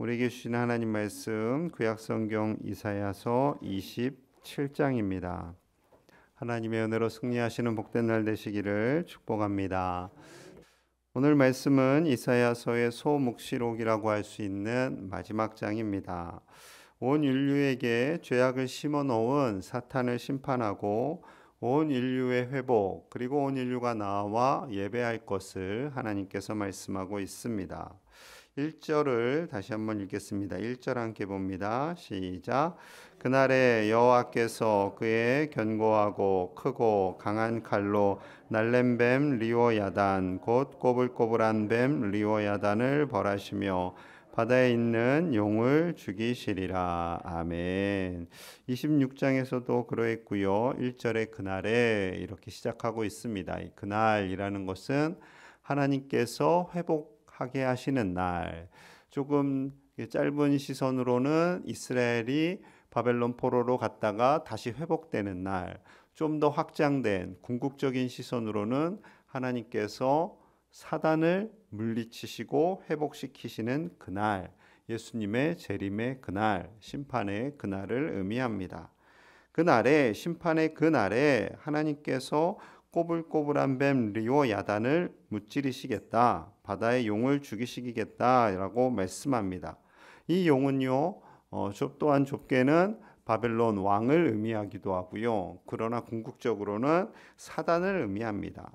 우리에게 주신 하나님 말씀 구약성경 이사야서 27장입니다. 하나님의 은혜로 승리하시는 복된 날 되시기를 축복합니다. 오늘 말씀은 이사야서의 소묵시록이라고 할 수 있는 마지막 장입니다. 온 인류에게 죄악을 심어놓은 사탄을 심판하고 온 인류의 회복, 그리고 온 인류가 나와 예배할 것을 하나님께서 말씀하고 있습니다. 1절을 다시 한번 읽겠습니다. 1절 함께 봅니다. 시작. 그날에 여호와께서 그의 견고하고 크고 강한 칼로 날랜 뱀 리오야단 곧 꼬불꼬불한 뱀 리오야단을 벌하시며 바다에 있는 용을 죽이시리라. 아멘. 26장에서도 그러했고요. 1절에 그날에 이렇게 시작하고 있습니다. 그날이라는 것은 하나님께서 회복하게 하시는 날. 조금 짧은 시선으로는 이스라엘이 바벨론 포로로 갔다가 다시 회복되는 날. 좀 더 확장된 궁극적인 시선으로는 하나님께서 사단을 물리치시고 회복시키시는 그날, 예수님의 재림의 그날, 심판의 그날을 의미합니다. 그날에, 심판의 그날에 하나님께서 꼬불꼬불한 뱀 리오야단을 무찌르시겠다, 바다의 용을 죽이시겠다라고 말씀합니다. 이 용은요, 또한 좁게는 바벨론 왕을 의미하기도 하고요. 그러나 궁극적으로는 사단을 의미합니다.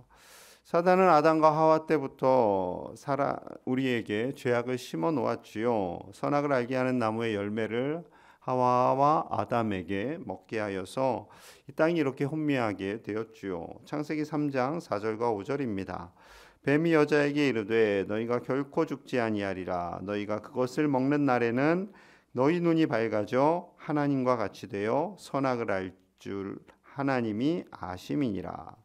사단은 아담과 하와 때부터 우리에게 죄악을 심어 놓았지요. 선악을 알게 하는 나무의 열매를 하와와 아담에게 먹게 하여서 이 땅이 이렇게 혼미하게 되었지요. 창세기 3장 4절과 5절입니다. 뱀이 여자에게 이르되 너희가 결코 죽지 아니하리라. 너희가 그것을 먹는 날에는 너희 눈이 밝아져 하나님과 같이 되어 선악을 알 줄 하나님이 아심이니라.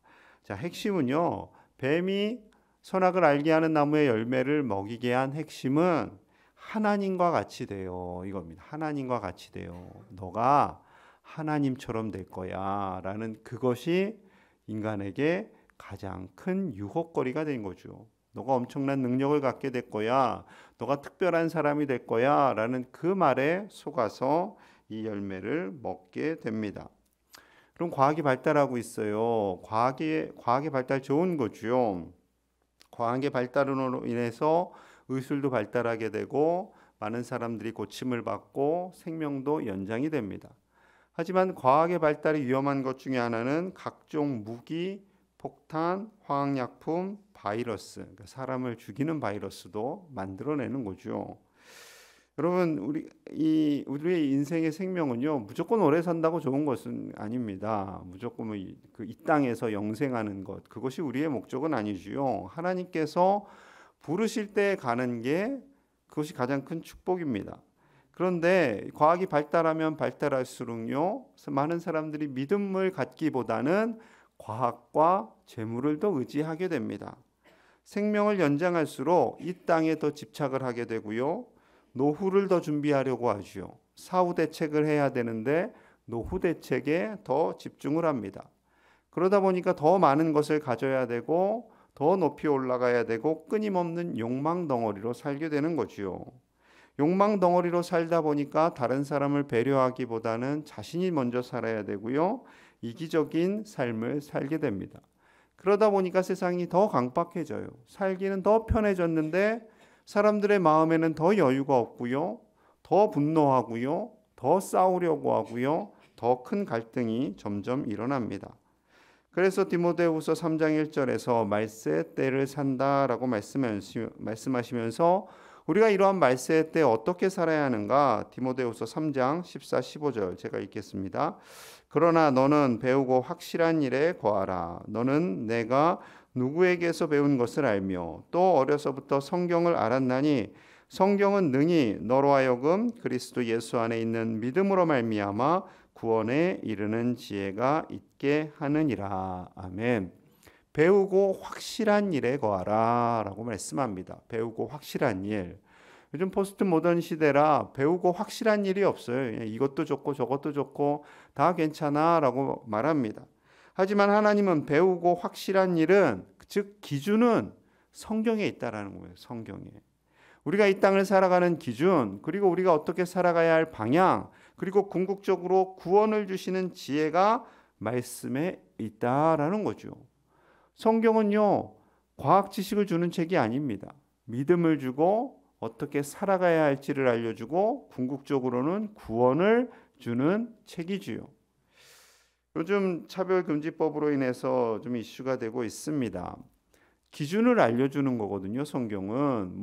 자, 핵심은요. 뱀이 선악을 알게 하는 나무의 열매를 먹이게 한 핵심은 하나님과 같이 돼요. 이겁니다. 하나님과 같이 돼요. 너가 하나님처럼 될 거야 라는 그것이 인간에게 가장 큰 유혹거리가 된 거죠. 너가 엄청난 능력을 갖게 될 거야. 너가 특별한 사람이 될 거야 라는 그 말에 속아서 이 열매를 먹게 됩니다. 그럼 과학이 발달하고 있어요. 과학의 발달 좋은 거죠. 과학의 발달으로 인해서 의술도 발달하게 되고 많은 사람들이 고침을 받고 생명도 연장이 됩니다. 하지만 과학의 발달이 위험한 것 중에 하나는 각종 무기, 폭탄, 화학약품, 바이러스, 그러니까 사람을 죽이는 바이러스도 만들어내는 거죠. 여러분, 우리의 인생의 생명은요, 무조건 오래 산다고 좋은 것은 아닙니다. 무조건 이 땅에서 영생하는 것, 그것이 우리의 목적은 아니지요. 하나님께서 부르실 때 가는 게 그것이 가장 큰 축복입니다. 그런데 과학이 발달하면 발달할수록요, 많은 사람들이 믿음을 갖기보다는 과학과 재물을 더 의지하게 됩니다. 생명을 연장할수록 이 땅에 더 집착을 하게 되고요. 노후를 더 준비하려고 하죠. 사후 대책을 해야 되는데 노후 대책에 더 집중을 합니다. 그러다 보니까 더 많은 것을 가져야 되고 더 높이 올라가야 되고 끊임없는 욕망 덩어리로 살게 되는 거지요. 욕망 덩어리로 살다 보니까 다른 사람을 배려하기보다는 자신이 먼저 살아야 되고요. 이기적인 삶을 살게 됩니다. 그러다 보니까 세상이 더 강박해져요. 살기는 더 편해졌는데 사람들의 마음에는 더 여유가 없고요. 더 분노하고요. 더 싸우려고 하고요. 더 큰 갈등이 점점 일어납니다. 그래서 디모데후서 3장 1절에서 말세의 때를 산다라고 말씀하시면서 우리가 이러한 말세의 때 어떻게 살아야 하는가? 디모데후서 3장 14, 15절 제가 읽겠습니다. 그러나 너는 배우고 확실한 일에 거하라. 너는 내가 누구에게서 배운 것을 알며 또 어려서부터 성경을 알았나니 성경은 능히 너로 하여금 그리스도 예수 안에 있는 믿음으로 말미암아 구원에 이르는 지혜가 있게 하느니라. 아멘. 배우고 확실한 일에 거하라 라고 말씀합니다. 배우고 확실한 일. 요즘 포스트 모던 시대라 배우고 확실한 일이 없어요. 이것도 좋고 저것도 좋고 다 괜찮아 라고 말합니다. 하지만 하나님은 배우고 확실한 일은, 즉 기준은 성경에 있다라는 거예요. 성경에. 우리가 이 땅을 살아가는 기준, 그리고 우리가 어떻게 살아가야 할 방향, 그리고 궁극적으로 구원을 주시는 지혜가 말씀에 있다라는 거죠. 성경은요, 과학 지식을 주는 책이 아닙니다. 믿음을 주고 어떻게 살아가야 할지를 알려주고 궁극적으로는 구원을 주는 책이지요. 요즘 차별금지법으로 인해서 좀 이슈가 되고 있습니다. 기준을 알려주는 거거든요. 성경은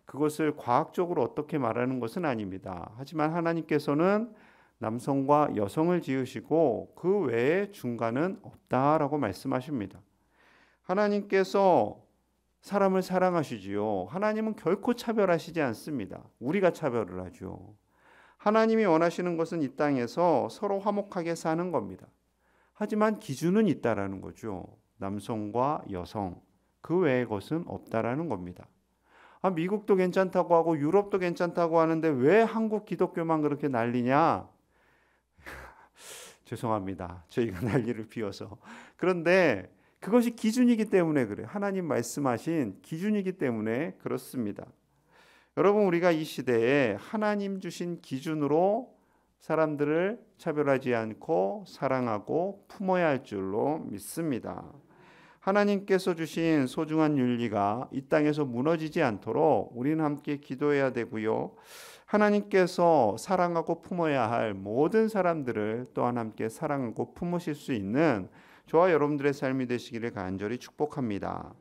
그것을 과학적으로 어떻게 말하는 것은 아닙니다. 하지만 하나님께서는 남성과 여성을 지으시고 그 외에 중간은 없다라고 말씀하십니다. 하나님께서 사람을 사랑하시지요. 하나님은 결코 차별하시지 않습니다. 우리가 차별을 하죠. 하나님이 원하시는 것은 이 땅에서 서로 화목하게 사는 겁니다. 하지만 기준은 있다라는 거죠. 남성과 여성, 그 외의 것은 없다라는 겁니다. 미국도 괜찮다고 하고 유럽도 괜찮다고 하는데 왜 한국 기독교만 그렇게 난리냐? 죄송합니다. 저희가 난리를 피워서. 그런데 그것이 기준이기 때문에 그래요. 하나님 말씀하신 기준이기 때문에 그렇습니다. 여러분, 우리가 이 시대에 하나님 주신 기준으로 사람들을 차별하지 않고 사랑하고 품어야 할 줄로 믿습니다. 하나님께서 주신 소중한 윤리가 이 땅에서 무너지지 않도록 우리는 함께 기도해야 되고요. 하나님께서 사랑하고 품어야 할 모든 사람들을 또한 함께 사랑하고 품으실 수 있는 저와 여러분들의 삶이 되시기를 간절히 축복합니다.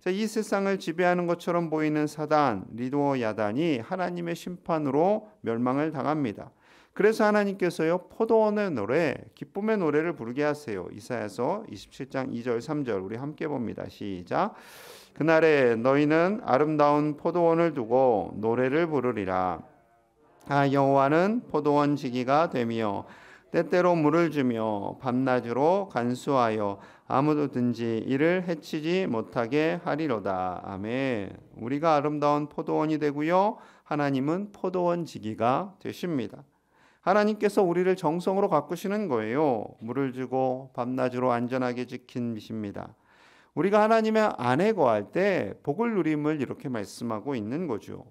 이 세상을 지배하는 것처럼 보이는 사단, 리도 야단이 하나님의 심판으로 멸망을 당합니다. 그래서 하나님께서요, 포도원의 노래, 기쁨의 노래를 부르게 하세요. 이사야서 27장 2절 3절 우리 함께 봅니다. 시작. 그날에 너희는 아름다운 포도원을 두고 노래를 부르리라. 여호와는 포도원 지기가 되며 때때로 물을 주며 밤낮으로 간수하여 아무든지 이를 해치지 못하게 하리로다. 아멘. 우리가 아름다운 포도원이 되고요, 하나님은 포도원 지기가 되십니다. 하나님께서 우리를 정성으로 가꾸시는 거예요. 물을 주고 밤낮으로 안전하게 지키십니다. 우리가 하나님의 안에 거할 때 복을 누림을 이렇게 말씀하고 있는 거죠.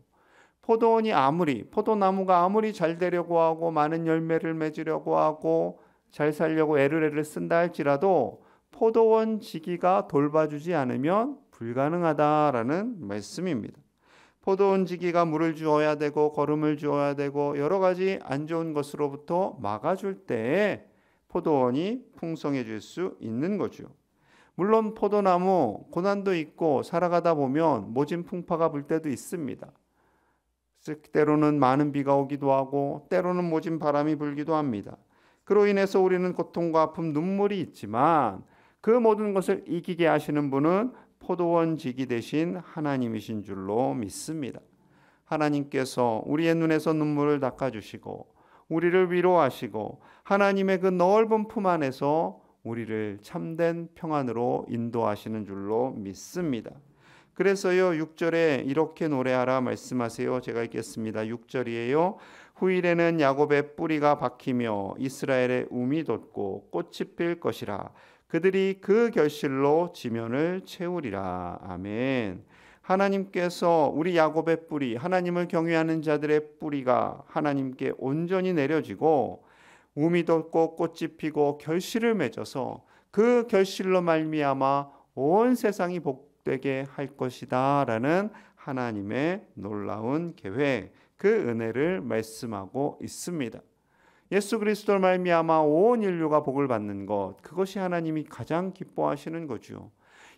포도나무가 아무리 잘 되려고 하고 많은 열매를 맺으려고 하고 잘 살려고 애를 쓴다 할지라도 포도원 지기가 돌봐주지 않으면 불가능하다라는 말씀입니다. 포도원 지기가 물을 주어야 되고 거름을 주어야 되고 여러 가지 안 좋은 것으로부터 막아줄 때에 포도원이 풍성해질 수 있는 거죠. 물론 포도나무 고난도 있고 살아가다 보면 모진 풍파가 불 때도 있습니다. 때로는 많은 비가 오기도 하고 때로는 모진 바람이 불기도 합니다. 그로 인해서 우리는 고통과 아픔, 눈물이 있지만 그 모든 것을 이기게 하시는 분은 포도원 지기 되신 하나님이신 줄로 믿습니다. 하나님께서 우리의 눈에서 눈물을 닦아주시고 우리를 위로하시고 하나님의 그 넓은 품 안에서 우리를 참된 평안으로 인도하시는 줄로 믿습니다. 그래서요 6절에 이렇게 노래하라 말씀하세요. 제가 읽겠습니다. 6절이에요. 후일에는 야곱의 뿌리가 박히며 이스라엘의 움이 돋고 꽃이 필 것이라. 그들이 그 결실로 지면을 채우리라. 아멘. 하나님께서 우리 야곱의 뿌리, 하나님을 경외하는 자들의 뿌리가 하나님께 온전히 내려지고 움이 돋고 꽃이 피고 결실을 맺어서 그 결실로 말미암아 온 세상이 복되게 할 것이다 라는 하나님의 놀라운 계획, 그 은혜를 말씀하고 있습니다. 예수 그리스도를 말미암아 온 인류가 복을 받는 것, 그것이 하나님이 가장 기뻐하시는 거죠.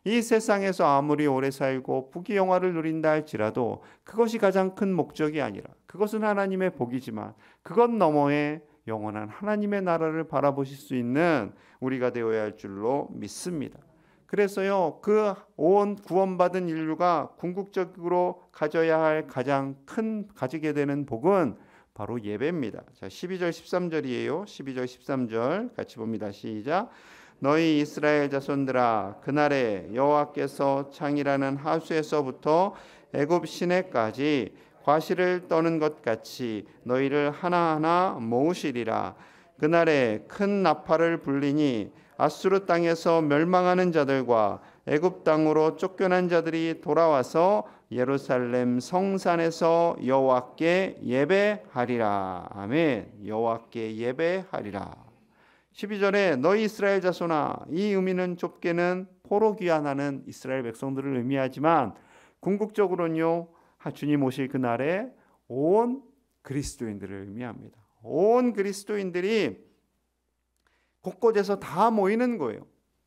이 세상에서 아무리 오래 살고 부귀영화를 누린다 할지라도 그것이 가장 큰 목적이 아니라, 그것은 하나님의 복이지만 그것 너머에 영원한 하나님의 나라를 바라보실 수 있는 우리가 되어야 할 줄로 믿습니다. 그래서요, 그 온 구원받은 인류가 궁극적으로 가져야 할 가장 큰 가지게 되는 복은 바로 예배입니다. 자, 12절 13절이에요. 12절 13절 같이 봅니다. 시작. 너희 이스라엘 자손들아, 그날에 여호와께서 창이라는 하수에서부터 애굽 시내까지 과실을 떠는 것 같이 너희를 하나하나 모으시리라. 그날에 큰 나팔을 불리니 아수르 땅에서 멸망하는 자들과 애굽 땅으로 쫓겨난 자들이 돌아와서 예루살렘 성산에서 여호와께 예배하리라. 아멘. 여호와께 예배하리라. 12절에 너희 이스라엘 자손아, 이 의미는 좁게는 포로 귀환하는 이스라엘 백성들을 의미하지만 궁극적으로는요, 주님 오실 그날에 온 그리스도인들을 의미합니다. 온 그리스도인들이 곳곳에서 다 모이는 거예요.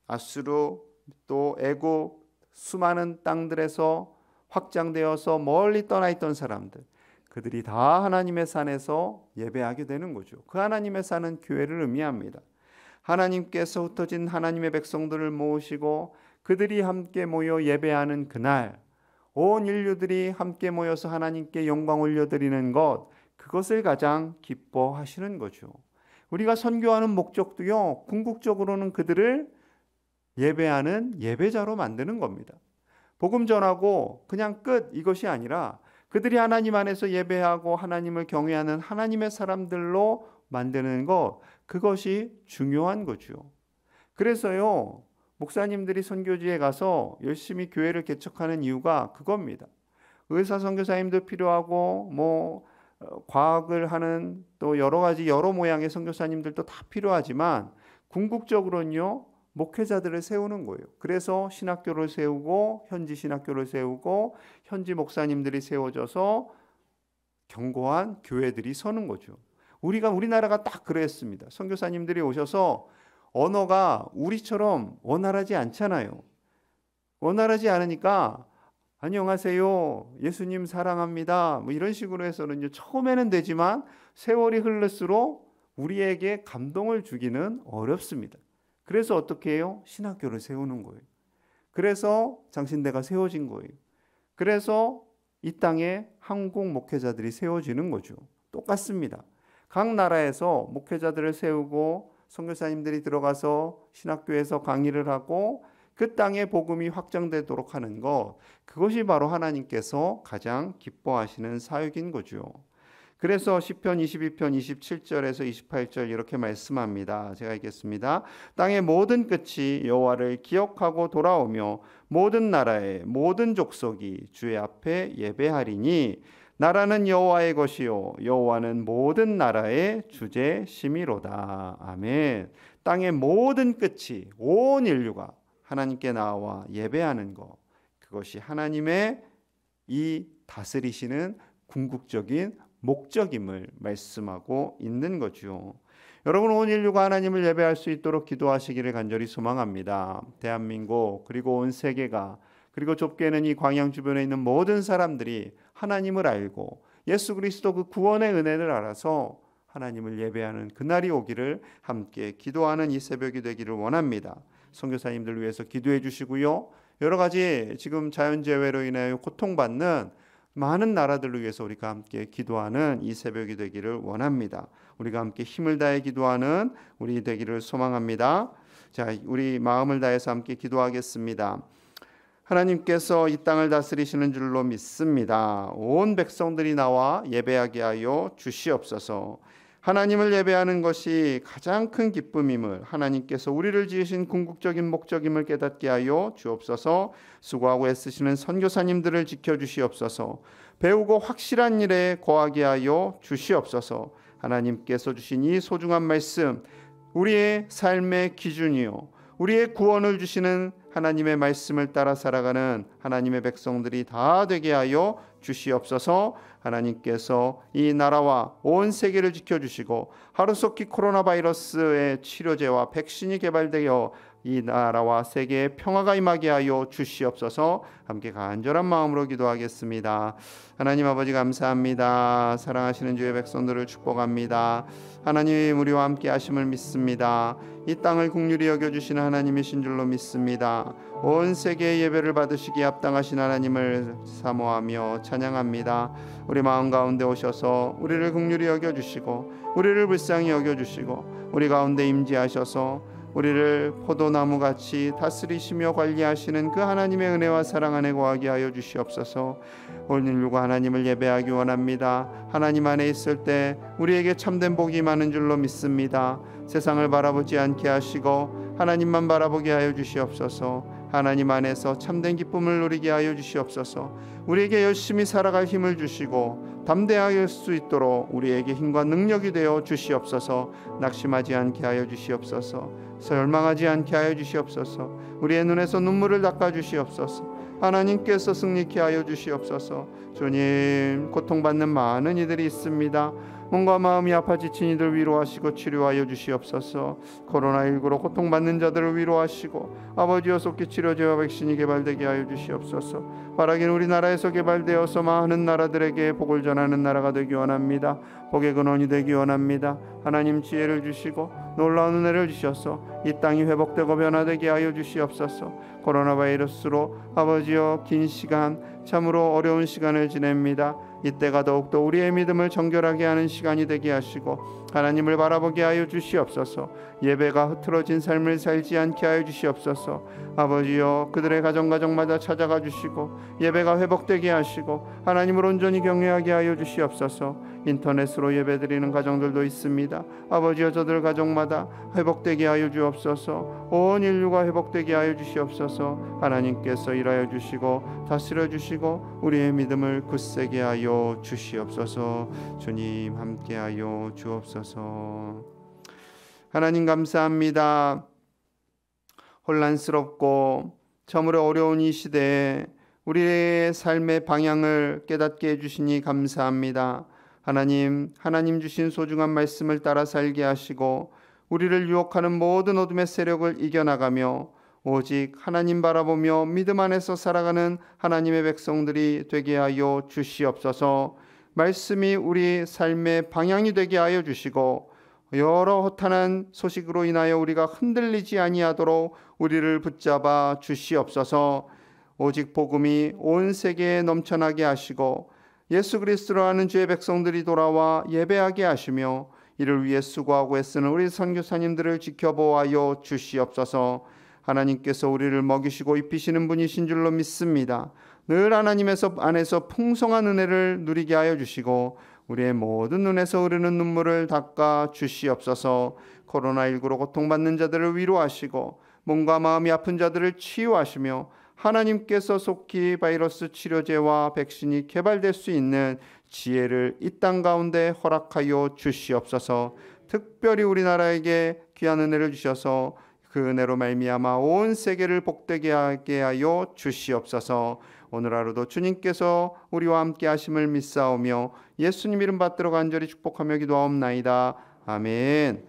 아수르, 또 애굽, 수많은 땅들에서 확장되어서 멀리 떠나 있던 사람들, 그들이 다 하나님의 산에서 예배하게 되는 거죠. 그 하나님의 산은 교회를 의미합니다. 하나님께서 흩어진 하나님의 백성들을 모으시고 그들이 함께 모여 예배하는 그날, 온 인류들이 함께 모여서 하나님께 영광 올려드리는 것, 그것을 가장 기뻐하시는 거죠. 우리가 선교하는 목적도요, 궁극적으로는 그들을 예배하는 예배자로 만드는 겁니다. 복음 전하고 그냥 끝, 이것이 아니라 그들이 하나님 안에서 예배하고 하나님을 경외하는 하나님의 사람들로 만드는 것, 그것이 중요한 거죠. 그래서요, 목사님들이 선교지에 가서 열심히 교회를 개척하는 이유가 그겁니다. 의사 선교사님도 필요하고 과학을 하는 또 여러 가지 여러 모양의 선교사님들도 다 필요하지만 궁극적으로는요, 목회자들을 세우는 거예요. 그래서 신학교를 세우고 현지 신학교를 세우고 현지 목사님들이 세워져서 견고한 교회들이 서는 거죠. 우리나라가 딱 그랬습니다. 선교사님들이 오셔서 언어가 우리처럼 원활하지 않잖아요. 원활하지 않으니까 안녕하세요, 예수님 사랑합니다, 이런 식으로 해서는요, 처음에는 되지만 세월이 흐를수록 우리에게 감동을 주기는 어렵습니다. 그래서 어떻게 해요? 신학교를 세우는 거예요. 그래서 장신대가 세워진 거예요. 그래서 이 땅에 한국 목회자들이 세워지는 거죠. 똑같습니다. 각 나라에서 목회자들을 세우고 선교사님들이 들어가서 신학교에서 강의를 하고 그 땅에 복음이 확장되도록 하는 것, 그것이 바로 하나님께서 가장 기뻐하시는 사역인 거죠. 그래서 시편 22편 27절에서 28절 이렇게 말씀합니다. 제가 읽겠습니다. 땅의 모든 끝이 여호와를 기억하고 돌아오며 모든 나라의 모든 족속이 주의 앞에 예배하리니 나라는 여호와의 것이요 여호와는 모든 나라의 주제심이로다. 아멘. 땅의 모든 끝이, 온 인류가 하나님께 나와 예배하는 것, 그것이 하나님의 이 다스리시는 궁극적인 목적임을 말씀하고 있는 거죠. 여러분, 온 인류가 하나님을 예배할 수 있도록 기도하시기를 간절히 소망합니다. 대한민국 그리고 온 세계가, 그리고 좁게는 이 광양 주변에 있는 모든 사람들이 하나님을 알고 예수 그리스도 그 구원의 은혜를 알아서 하나님을 예배하는 그날이 오기를 함께 기도하는 이 새벽이 되기를 원합니다. 선교사님들 위해서 기도해 주시고요, 여러 가지 지금 자연재해로 인하여 고통받는 많은 나라들을 위해서 우리가 함께 기도하는 이 새벽이 되기를 원합니다. 우리가 함께 힘을 다해 기도하는 우리 되기를 소망합니다. 자, 우리 마음을 다해서 함께 기도하겠습니다. 하나님께서 이 땅을 다스리시는 줄로 믿습니다. 온 백성들이 나와 예배하게 하여 주시옵소서. 하나님을 예배하는 것이 가장 큰 기쁨임을, 하나님께서 우리를 지으신 궁극적인 목적임을 깨닫게 하여 주옵소서. 수고하고 애쓰시는 선교사님들을 지켜주시옵소서. 배우고 확실한 일에 거하게 하여 주시옵소서. 하나님께서 주신 이 소중한 말씀, 우리의 삶의 기준이요 우리의 구원을 주시는 하나님의 말씀을 따라 살아가는 하나님의 백성들이 다 되게 하여 주시옵소서. 하나님께서 이 나라와 온 세계를 지켜주시고 하루속히 코로나 바이러스의 치료제와 백신이 개발되어 이 나라와 세계에 평화가 임하게 하여 주시옵소서. 함께 간절한 마음으로 기도하겠습니다. 하나님 아버지 감사합니다. 사랑하시는 주의 백성들을 축복합니다. 하나님 우리와 함께 하심을 믿습니다. 이 땅을 긍휼히 여겨주시는 하나님이신 줄로 믿습니다. 온 세계의 예배를 받으시기에 합당하신 하나님을 사모하며 찬양합니다. 우리 마음 가운데 오셔서 우리를 긍휼히 여겨주시고 우리를 불쌍히 여겨주시고 우리 가운데 임재하셔서 우리를 포도나무같이 다스리시며 관리하시는 그 하나님의 은혜와 사랑 안에 거하게 하여 주시옵소서. 온 인류가 하나님을 예배하기 원합니다. 하나님 안에 있을 때 우리에게 참된 복이 많은 줄로 믿습니다. 세상을 바라보지 않게 하시고 하나님만 바라보게 하여 주시옵소서. 하나님 안에서 참된 기쁨을 누리게 하여 주시옵소서. 우리에게 열심히 살아갈 힘을 주시고 담대할 수 있도록 우리에게 힘과 능력이 되어 주시옵소서. 낙심하지 않게 하여 주시옵소서. 절망하지 않게 하여 주시옵소서. 우리의 눈에서 눈물을 닦아 주시옵소서. 하나님께서 승리케 하여 주시옵소서. 주님, 고통받는 많은 이들이 있습니다. 몸과 마음이 아파 지친 이들 위로하시고 치료하여 주시옵소서. 코로나19로 고통받는 자들을 위로하시고 아버지여 속히 치료제와 백신이 개발되게 하여 주시옵소서. 바라기는 우리나라에서 개발되어서 많은 나라들에게 복을 전하는 나라가 되기 원합니다. 복의 근원이 되기 원합니다. 하나님 지혜를 주시고 놀라운 은혜를 주셔서 이 땅이 회복되고 변화되게 하여 주시옵소서. 코로나 바이러스로 아버지여 긴 시간 참으로 어려운 시간을 지냅니다. 이때가 더욱더 우리의 믿음을 정결하게 하는 시간이 되게 하시고 하나님을 바라보게 하여 주시옵소서. 예배가 흐트러진 삶을 살지 않게 하여 주시옵소서. 아버지여 그들의 가정마다 찾아가 주시고 예배가 회복되게 하시고 하나님을 온전히 경외하게 하여 주시옵소서. 인터넷으로 예배드리는 가정들도 있습니다. 아버지여 저들 가정마다 회복되게 하여 주옵소서. 온 인류가 회복되게 하여 주시옵소서. 하나님께서 일하여 주시고 다스려 주시고 우리의 믿음을 굳세게 하여 주시옵소서. 주님 함께하여 주옵소서. 하나님 감사합니다. 혼란스럽고 참으로 어려운 이 시대에 우리의 삶의 방향을 깨닫게 해주시니 감사합니다. 하나님 주신 소중한 말씀을 따라 살게 하시고 우리를 유혹하는 모든 어둠의 세력을 이겨나가며 오직 하나님 바라보며 믿음 안에서 살아가는 하나님의 백성들이 되게 하여 주시옵소서. 말씀이 우리 삶의 방향이 되게 하여 주시고 여러 허탄한 소식으로 인하여 우리가 흔들리지 아니하도록 우리를 붙잡아 주시옵소서. 오직 복음이 온 세계에 넘쳐나게 하시고 예수 그리스도로 아는 주의 백성들이 돌아와 예배하게 하시며 이를 위해 수고하고 애쓰는 우리 선교사님들을 지켜보아여 주시옵소서. 하나님께서 우리를 먹이시고 입히시는 분이신 줄로 믿습니다. 늘 하나님에서 안에서 풍성한 은혜를 누리게 하여 주시고 우리의 모든 눈에서 흐르는 눈물을 닦아 주시옵소서. 코로나19로 고통받는 자들을 위로하시고 몸과 마음이 아픈 자들을 치유하시며 하나님께서 속히 바이러스 치료제와 백신이 개발될 수 있는 지혜를 이 땅 가운데 허락하여 주시옵소서. 특별히 우리나라에게 귀한 은혜를 주셔서 그 은혜로 말미암아 온 세계를 복되게 하게 하여 주시옵소서. 오늘 하루도 주님께서 우리와 함께 하심을 믿사오며 예수님 이름 받들어 간절히 축복하며 기도하옵나이다. 아멘.